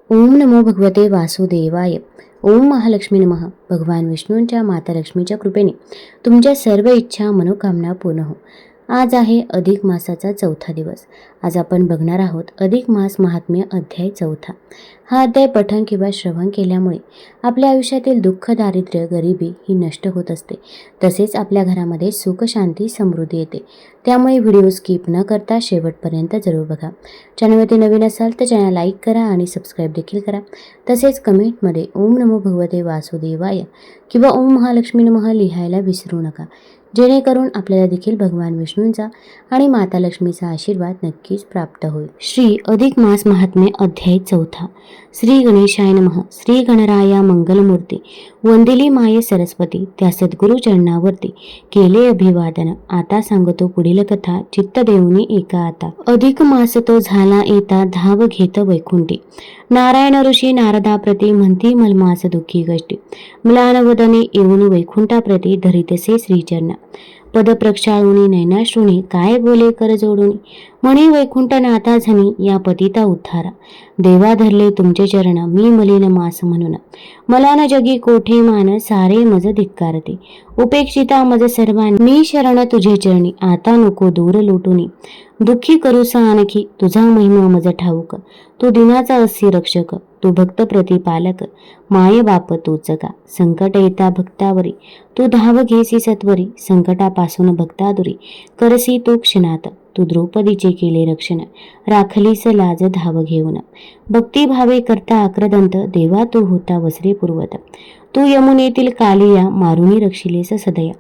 ओम नमो भगवते वासुदेवाय. ओम महालक्ष्मी नमः. भगवान विष्णूंच्या माता लक्ष्मीच्या कृपेने तुमच्या सर्व इच्छा मनोकामना पूर्ण हो. आज आहे अधिक मासाचा 4था दिवस. आज आपण बघणार आहोत अधिक मास महात्म्य अध्याय 4. हा अध्याय पठण किंवा श्रवण केल्यामुळे आपल्या आयुष्यातील दुःख, दारिद्र्य, गरिबी ही नष्ट होत असते. तसेच आपल्या घरामध्ये सुख, शांती, समृद्धी येते. त्यामुळे व्हिडिओ स्किप न करता शेवटपर्यंत जरूर बघा. चॅनलवरती नवीन असाल तर चॅनल लाईक करा आणि सबस्क्राईब देखील करा. तसेच कमेंटमध्ये ओम नमो भगवते वासुदेवाय किंवा ओम महालक्ष्मी नमः लिहायला विसरू नका, जेणेकरून आपल्याला देखील भगवान विष्णूंचा आणि माता लक्ष्मीचा आशीर्वाद नक्कीच प्राप्त होईल. श्री अधिक मास महात्म्य अध्याय 4. श्री गणेशाय नमः. श्री गणराया मंगलमूर्ती वंदिली माये सरस्वती, त्या सद्गुरु चरणावरती केले अभिवादन. आता सांगतो पुढील कथा, चित्त देऊनी एका आता. अधिक मास तो झाला येता, धाव घेत वैकुंठी. नारायण ऋषी नारदाप्रती म्हणती मलमास दुःखी कष्टी. म्लानवदने येऊन वैकुंठाप्रती धरितसे श्रीचरणा. पद प्रक्षाळुनी नैनाश्रुणी, काय बोले कर जोडुनी. म्हणे वैकुंठ नाथा झनी, या पतिता उद्धारा. देवा धरले तुमचे चरण, मी मलिन मास म्हणून. मला न जगी कोठे मान, सारे मज धिक्कारते. उपेक्षिता मज सर्वांनी, मी शरण तुझे चरणी. आता नको दूर लोटुनी, दुःखी करूसा आणखी. तुझा महिमा मज ठाऊक, तू दिनाचा असी रक्षक. तू भक्त प्रतिपालक, माय बाप तूच का. संकट येता भक्तावरी, तू धाव घेसी सत्वरी. संकटापासून भक्तादुरी, करसी तू क्षणात. तू द्रौपदीचे केले रक्षण, राखलीस लाज धाव घेऊन. भक्तिभावे करता आक्रदंत, देवा तू होता वसरे पूर्वत. तू यमुनेतील कालिया, मारुनी रक्षिलेस सदया.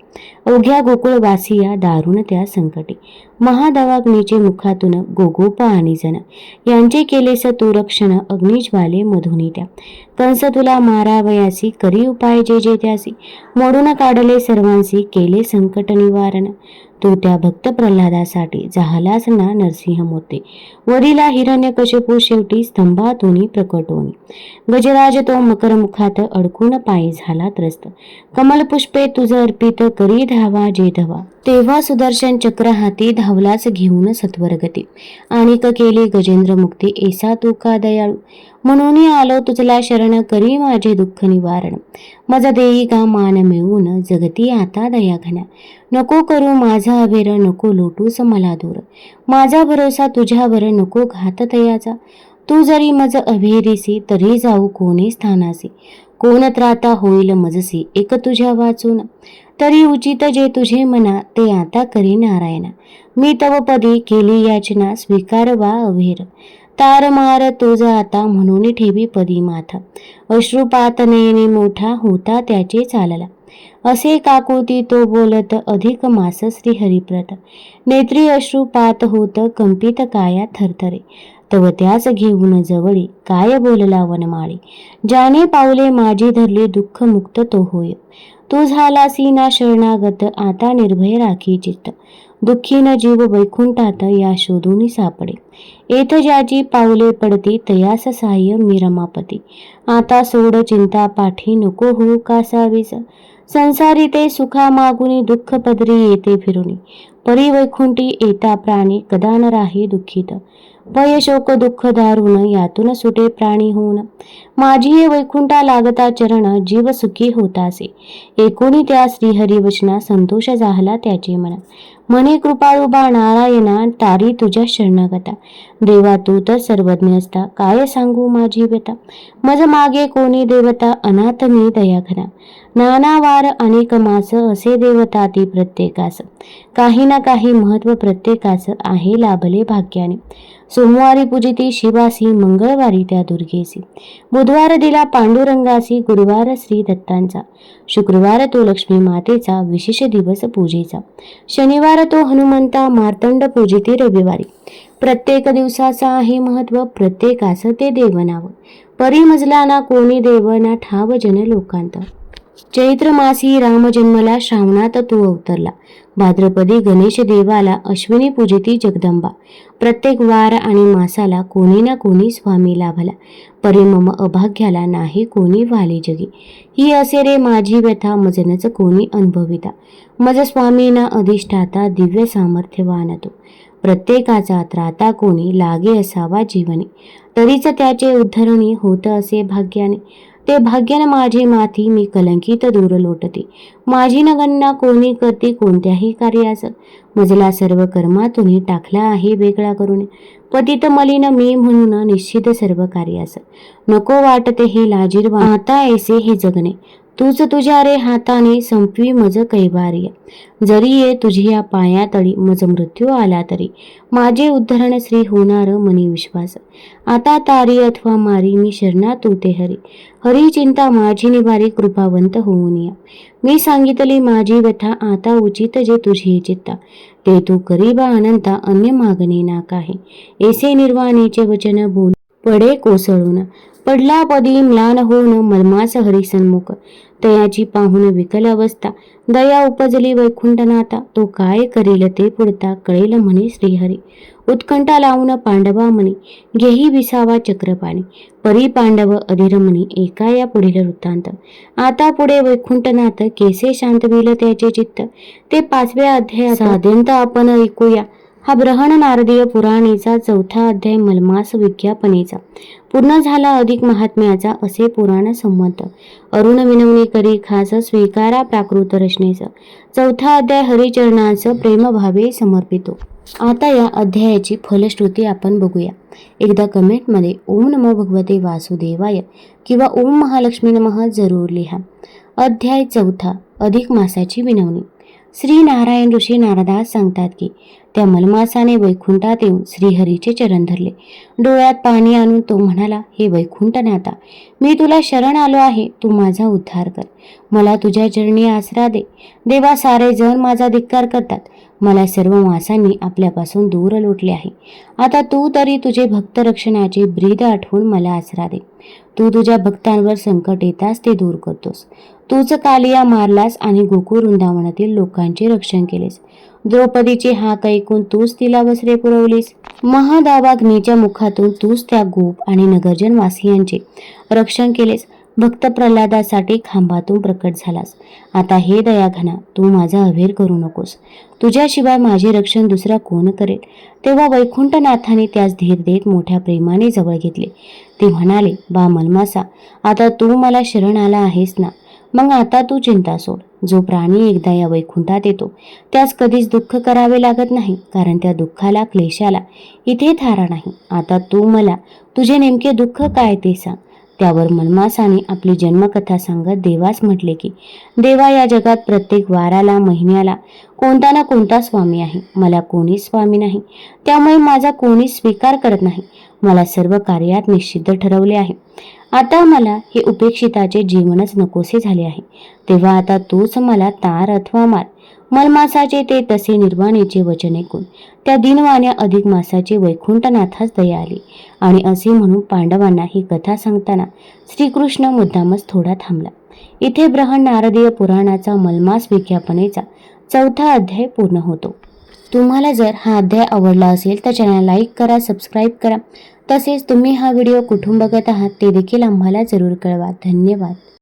अवघ्या गोकुळवासिया, दारुण त्या संकटी. महादवाग्नीचे मुखातून गोगोपा आणि जन, यांचे केलेस तू रक्षण. अग्निज्वाले मधुनी त्या, कंस तुला मारावयासी. करी उपाय जे जे त्यासी, मोडून काढले सर्वांसी. केले संकट निवारण, तू त्या भक्त प्रल्हादासाठी. झालास ना नरसिंह मोते, वरीला हिरण्यकशिपू शेवटी. स्तंभातून प्रकटोनी, गजराज तो मकर मुखात. अडकून पायी झाला त्रस्त, कमल पुष्पे तुझ अर्पित. करी धावा जे धवा, तेव्हा सुदर्शन चक्र हाती. धावलाच घेऊन सत्वरगती, आणिक केली गजेंद्र मुक्ती. ऐसा तू का दयाळू, म्हणून आलो तुझला शरण. करी माझे दुःख निवारण, मज देई का मान मिळवून. जगती आता दया घना, नको करू माझा अवेर. नको लोटूस मला दूर, माझा भरोसा तुझ्यावर. नको घात तयाचा, तू जरी मज अभेरीसी. तरी जाऊ कोणी स्थानासी, कोण त्राता होईल मजसी. एक तुझ्या वाचून, तरी उचित जे तुझे मना. ते आता करी नारायणा, मी तव पदी केली याचना. स्वीकार वा अभेर, तार मार तुझ आता. म्हणून ठेवी पदी माथा. अश्रुपात नयने मोठा, होता त्याचे चालला. असे काकुळती तो बोलत, अधिक मास श्री हरिप्रत. नेत्री अश्रुपात होत, कंपित काया थरथरे. तव त्यास घेऊन जवळी, काय बोलला वनमाळी. ज्याने पावले माझी धरली, दुःख मुक्त तो होय. तू झालासी ना शरणागत, आता निर्भय राखी चित्त. दुःखी न जीव वैकुंठात, या शोधून सापडे. येथ ज्याची पावले पडती, तयास सहाय्य मी रमापती. आता सोड चिंता पाठी, नको हो कासावीस. संसारी ते सुखा मागुनी, दुःख पदरी येते फिरुनी. परी वैकुंठी येता प्राणी, कदा न राही दुःखित. भय शोक दुःख दारुण, यातून सुटे प्राणी होऊन. माझी हे वैकुंठा लागता चरण, जीव सुखी होतासे. एकोणी त्या श्रीहरी वचना, संतोष झाला त्याचे मना. म्हणे कृपाळू बा नारायणा, तारी तुझ्या शरणागता. देवा तू तर सर्वज्ञ असता, काय सांगू माझी व्यथा. मज मागे कोणी देवता, अनाथ मी दया घरा. नाना वार अनेक मास, असे देवता ती प्रत्येकास. काही ना काही महत्व प्रत्येकास, आहे लाभले भाग्याने. सोमवारी पूजिती शिवासी, मंगळवारी त्या दुर्गेसी. बुधवार दिला पांडुरंगासी, गुरुवार श्री दत्तांचा. शुक्रवार तो लक्ष्मी मातेचा, विशेष दिवस पूजेचा. शनिवार तो हनुमंता, मार्तंड पूजिती रविवारी. प्रत्येक दिवसाचा आहे महत्व, प्रत्येकास ते देवनाव. परी मजला ना कोणी देव, ना ठाव जन लोकांत. चैत्र मासी राम जन्मला, श्रावणात तो अवतरला. भाद्रपदी गणेश देवाला, अश्विनी पूजिती जगदंबा. प्रत्येक वार आणि मासाला कोणी ना कोणी स्वामी लाभला. परी मम अभाग्याला, नाही कोणी वाले जगी. ही असे रे माझी व्यथा, मजनच कोणी अनुभविता. मज स्वामी ना अधिष्ठाता, दिव्य सामर्थ्यवान तो. प्रत्येकाचा त्राता कोणी, लागे असावा जीवनी. तरीच त्याचे उद्धरणी होत असे भाग्याने. ते भाग्याने माझे माथी मी कलंकित दूर लोटते. माझी न गणना कोणी करते कोणत्याही कार्यास. मजला सर्व कर्मातून टाकला आहे वेगळा करून. पतित मलिन मी म्हणून निश्चित सर्व कार्यास. नको वाटते हे लाजीरवा आता ऐसे हे जगणे. तूच तुझ्या रे हाताने संपवी मज कैवार्य. जरी ये तुझ्या पायातळी मज मृत्यू आला तरी. माझे उद्धरण श्री होणार मनी विश्वास. आता तारी अथवा मारी मी शरणा तू ते हरी. हरी चिंता माझी निवारी कृपावंत होऊन या. मी सांगितली माझी व्यथा आता उचित जे तुझी चित्ता. ते तू करीबा अनंता अन्य मागणे ना काही. ऐसे निर्वाणीचे वचन बोल पडे कोसळून. पडला पदी म्लान होऊन मर्मास हरी सन्मुख. तयाची पाहून विकल अवस्था. दया उपजली वैकुंठनाथा. तो काय करील ते पुढता कळेल म्हणे श्रीहरी. उत्कंठा लावून पांडवा म्हणे घेही विसावा चक्रपाणी. परी पांडव अधिरमणी एका या पुढील वृत्तांत. आता पुढे वैकुंठनाथ केसे शांतविल त्याचे चित्त. ते 5व्या अध्यायात साध्यंत आपण ऐकूया. हा ब्रहण नारदीय पुराणेचा 4था अध्याय मलमास विज्ञापनेचा पूर्ण झाला. अधिक महात्म्याचा असे पुराण संमत. अरुण विनवणी करी खास स्वीकारा प्राकृत रचनेचा. 4था अध्याय हरिचरणांस प्रेमभावे समर्पितो. आता या अध्यायाची फलश्रुती आपण बघूया. एकदा कमेंटमध्ये ओम नमो भगवते वासुदेवाय किंवा ओम महालक्ष्मी नमः जरूर लिहा. अध्याय 4 अधिक मासाची विनवणी. श्री नारायण ऋषी नारदास सांगतात की त्या मलमासाने वैकुंठात येऊन श्रीहरीचे चरण धरले. डोळ्यात पाणी आणून तो म्हणाला, हे वैकुंठनाथा, मी तुला शरण आलो आहे. तू माझा उद्धार कर. मला तुझ्या चरणी आसरा दे. देवा, सारे जण माझा धिक्कार करतात. मला सर्व मासांनी आपल्यापासून दूर लोटले आहे. आता तू तरी तुझे भक्त रक्षणाचे ब्रीद आठवून मला आसरा दे. तू तुझ्या भक्तांवर संकट येताच ते दूर करतोस. तूच कालिया मारलास आणि गोकुळ वृंदावनातील लोकांचे रक्षण केलेस. द्रौपदीची हाक ऐकून तूच तिला वस्त्रे पुरवलीस. महादावाग्नीच्या मुखातून तूच त्या गोप आणि नगरजन वासियांचे रक्षण केलेस. भक्त प्रल्हादासाठी खांबातून प्रकट झालास. आता हे दयाघना, तू माझा अवेर करू नकोस. तुझ्याशिवाय माझे रक्षण दुसरा कोण करेल. तेव्हा वैकुंठनाथाने त्यास धीर देत मोठ्या प्रेमाने जवळ घेतले. ते म्हणाले, बा मलमासा, आता तू मला शरण आला आहेस ना, मग आता तू चिंता सोड. जो प्राणी एकदा या वैकुंठात येतो त्यास कधीच दुःख करावे लागत नाही, कारण त्या दुःखाला क्लेशाला इथे थारा नाही. आता तू मला तुझे नेमके दुःख काय ते सांग. त्यावर मलमासाने आपली जन्मकथा सांगत देवास म्हटले की देवा, या जगात प्रत्येक वाराला महिन्याला कोणता ना कोणता स्वामी आहे. मला कोणीच स्वामी नाही, त्यामुळे माझा कोणीच स्वीकार करत नाही. मला सर्व कार्यात निश्चित ठरवले आहे. आता मला हे उपेक्षिताचे जीवनच नकोसे झाले आहे. तेव्हा आता तूच मला तार अथवा मार. मलमासाचे ते तसे निर्वाणीचे वचन ऐकून त्या दिनवाण्या अधिक मासाचे वैकुंठनाथास दया आली आणि असे म्हणून पांडवांना ही कथा सांगताना श्रीकृष्ण मुद्दामच थोडा थांबला. इथे ब्रहण नारदीय पुराणाचा मलमास विज्ञापनेचा 4था अध्याय पूर्ण होतो. तुम्हाला जर हा अध्याय आवडला असेल तर चॅनल लाईक करा, सबस्क्राईब करा. तसेच तुम्ही हा व्हिडिओ कुठून बघत आहात ते देखील आम्हाला जरूर कळवा. धन्यवाद.